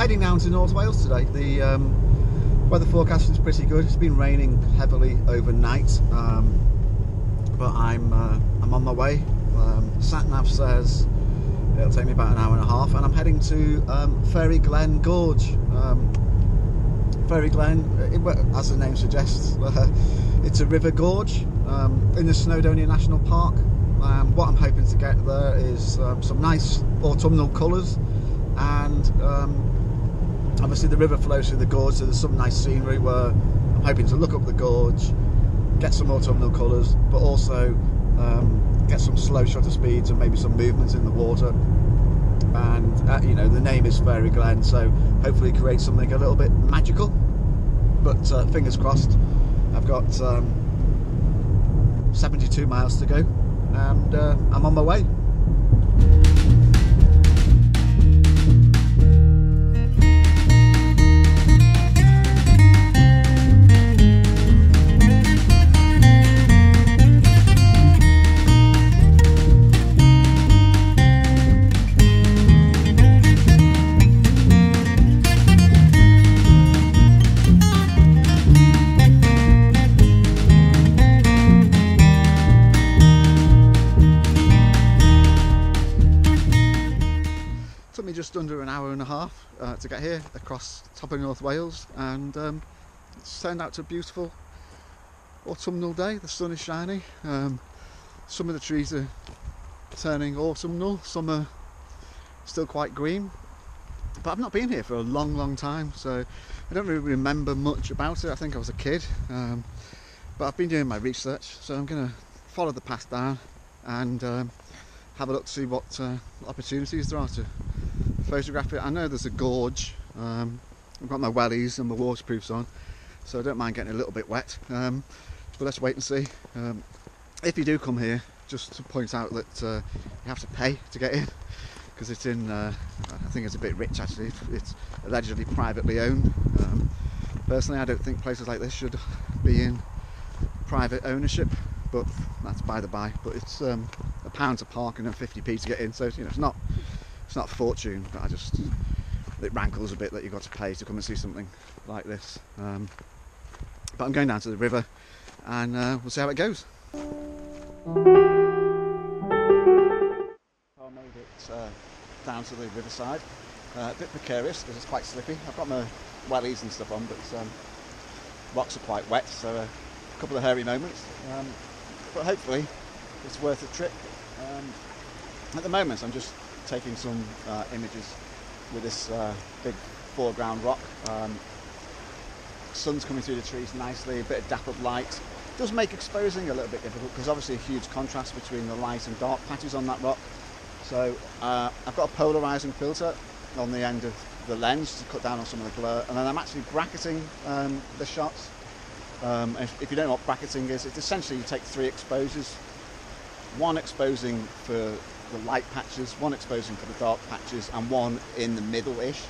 heading down to North Wales today. The weather forecast is pretty good. It's been raining heavily overnight, but I'm on my way. Sat nav says it'll take me about an hour and a half, and I'm heading to Fairy Glen Gorge. Fairy Glen, as the name suggests, it's a river gorge in the Snowdonia National Park. What I'm hoping to get there is some nice autumnal colours, and obviously the river flows through the gorge, so there's some nice scenery where I'm hoping to look up the gorge, get some autumnal colours, but also get some slow shutter speeds and maybe some movements in the water. And you know, the name is Fairy Glen, so hopefully create something a little bit magical, but fingers crossed. I've got 72 miles to go, and I'm on my way. Took me just under an hour and a half to get here across top of North Wales, and it's turned out to a beautiful autumnal day. The sun is shining. Some of the trees are turning autumnal, some are still quite green, but I've not been here for a long time, so I don't really remember much about it. I think I was a kid, but I've been doing my research, so I'm going to follow the path down and have a look to see what opportunities there are to photograph it. I know there's a gorge. I've got my wellies and my waterproofs on, so I don't mind getting a little bit wet, but let's wait and see. If you do come here, just to point out that you have to pay to get in, because it's in I think it's a bit rich actually. It's allegedly privately owned. Personally, I don't think places like this should be in private ownership, but that's by the by. But it's £1 to park and then 50p to get in, so you know, it's not a fortune, but it rankles a bit that you've got to pay to come and see something like this. But I'm going down to the river, and we'll see how it goes. I made it down to the riverside. A bit precarious because it's quite slippy. I've got my wellies and stuff on, but rocks are quite wet, so a couple of hairy moments. But hopefully it's worth a trip. At the moment I'm just taking some images with this big foreground rock. Sun's coming through the trees nicely, a bit of dappled light. Does make exposing a little bit difficult because obviously a huge contrast between the light and dark patches on that rock. So I've got a polarizing filter on the end of the lens to cut down on some of the glare, and then I'm actually bracketing the shots. If you don't know what bracketing is, it's essentially you take 3 exposures, one exposing for the light patches, one exposing for the dark patches, and one in the middle-ish.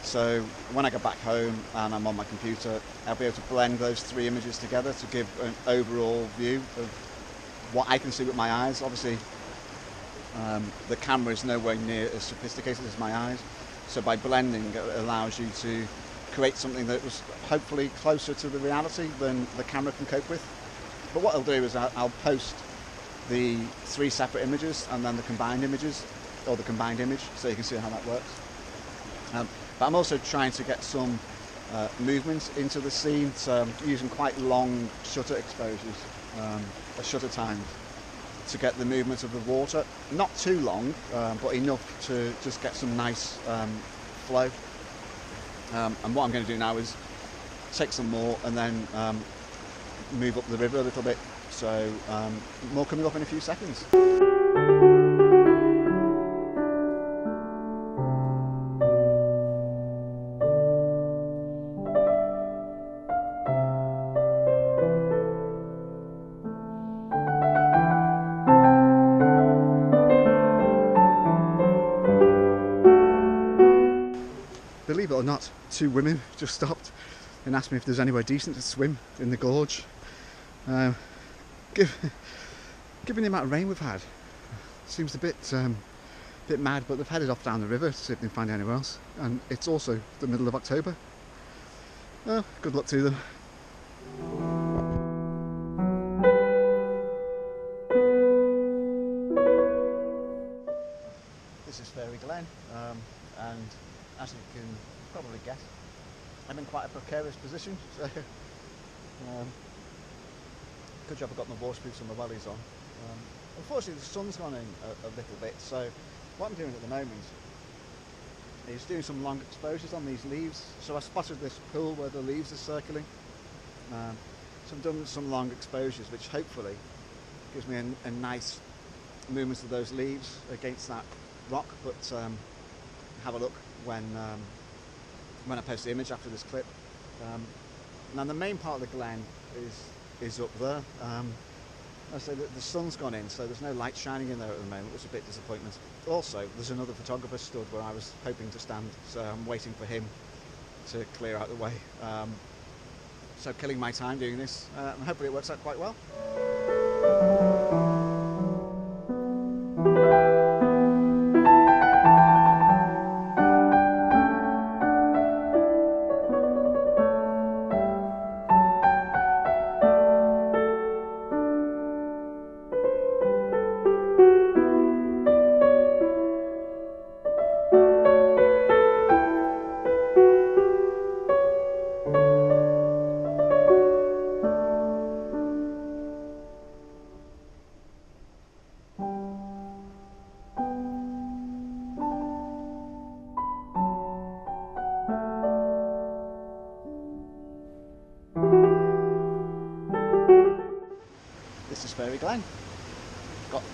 So when I go back home and I'm on my computer, I'll be able to blend those 3 images together to give an overall view of what I can see with my eyes. Obviously, the camera is nowhere near as sophisticated as my eyes, so by blending it allows you to create something that was hopefully closer to the reality than the camera can cope with. But what I'll do is I'll post the 3 separate images and then the combined images, or the combined image, so you can see how that works. But I'm also trying to get some movement into the scene, so I'm using quite long shutter exposures, or shutter times, to get the movement of the water. Not too long, but enough to just get some nice flow. And what I'm going to do now is take some more and then move up the river a little bit. So more coming up in a few seconds. Believe it or not, 2 women just stopped and asked me if there's anywhere decent to swim in the gorge. Given the amount of rain we've had, seems a bit bit mad, but they've headed off down the river to see if they can find anywhere else, and it's also the middle of October. Well, good luck to them. This is Fairy Glen, and as you can probably guess, I'm in quite a precarious position, so good job I've got my waterproofs and my wellies on. Unfortunately the sun's gone in a little bit, so what I'm doing at the moment is doing some long exposures on these leaves. So I spotted this pool where the leaves are circling, so I've done some long exposures, which hopefully gives me a nice movement of those leaves against that rock. But have a look when I post the image after this clip. Now the main part of the glen is up there. I say that the sun's gone in, so there's no light shining in there at the moment, which is a bit disappointment. Also, there's another photographer stood where I was hoping to stand, so I'm waiting for him to clear out the way. So killing my time doing this, and hopefully it works out quite well. This is Fairy Glen.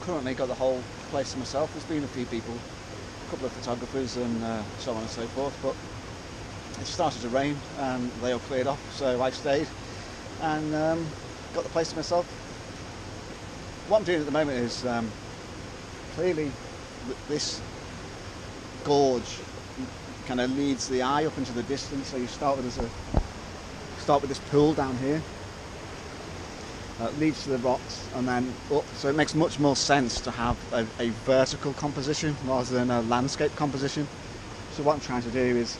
Currently got the whole place to myself. There's been a few people, a couple of photographers and so on and so forth, but it started to rain and they all cleared off, so I stayed and got the place to myself. What I'm doing at the moment is clearly this gorge kind of leads the eye up into the distance, so you start with this pool down here. Leads to the rocks and then up, so it makes much more sense to have a vertical composition rather than a landscape composition. So what I'm trying to do is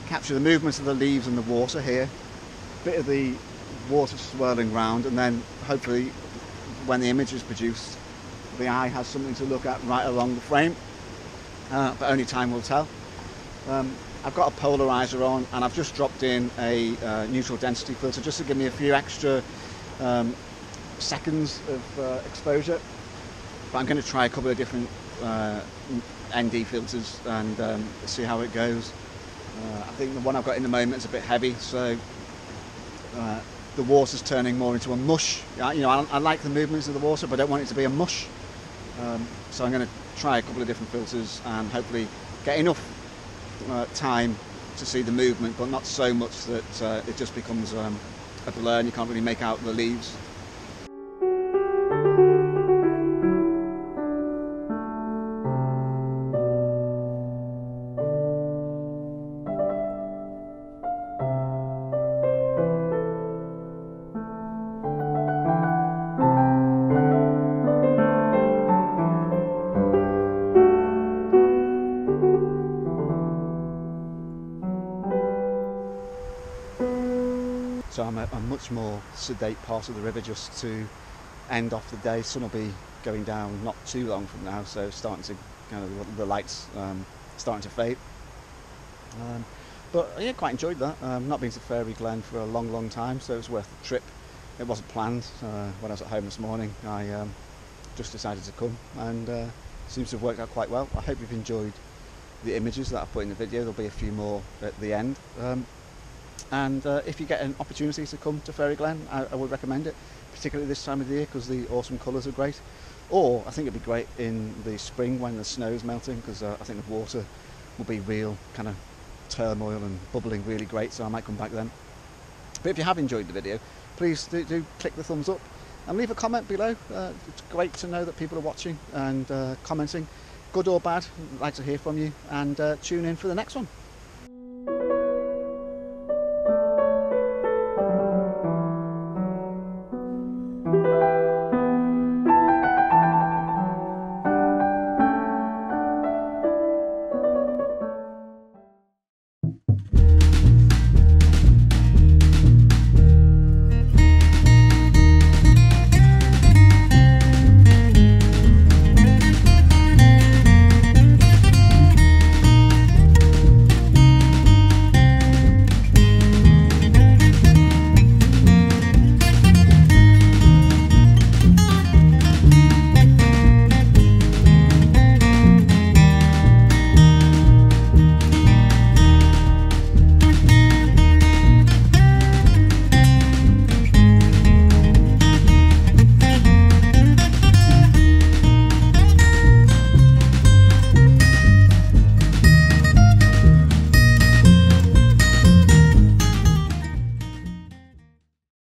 capture the movements of the leaves and the water here, a bit of the water swirling round, and then hopefully when the image is produced the eye has something to look at right along the frame, but only time will tell. I've got a polarizer on and I've just dropped in a neutral density filter just to give me a few extra seconds of exposure, but I'm going to try a couple of different ND filters and see how it goes. I think the one I've got in the moment is a bit heavy, so the water's turning more into a mush. You know, I like the movements of the water, but I don't want it to be a mush. So I'm going to try a couple of different filters and hopefully get enough time to see the movement, but not so much that it just becomes a blur and you can't really make out the leaves. So I'm a much more sedate part of the river just to end off the day. Sun will be going down not too long from now, so starting to kind of the lights starting to fade. But yeah, quite enjoyed that. Not been to Fairy Glen for a long time, so it was worth the trip. It wasn't planned. When I was at home this morning, I just decided to come, and seems to have worked out quite well. I hope you've enjoyed the images that I put in the video. There'll be a few more at the end. And if you get an opportunity to come to Fairy Glen, I would recommend it, particularly this time of the year because the autumn colours are great. Or I think it'd be great in the spring when the snow is melting, because I think the water will be real kind of turmoil and bubbling really great, so I might come back then. But if you have enjoyed the video, please do click the thumbs up and leave a comment below. It's great to know that people are watching and commenting, good or bad. I'd like to hear from you, and tune in for the next one.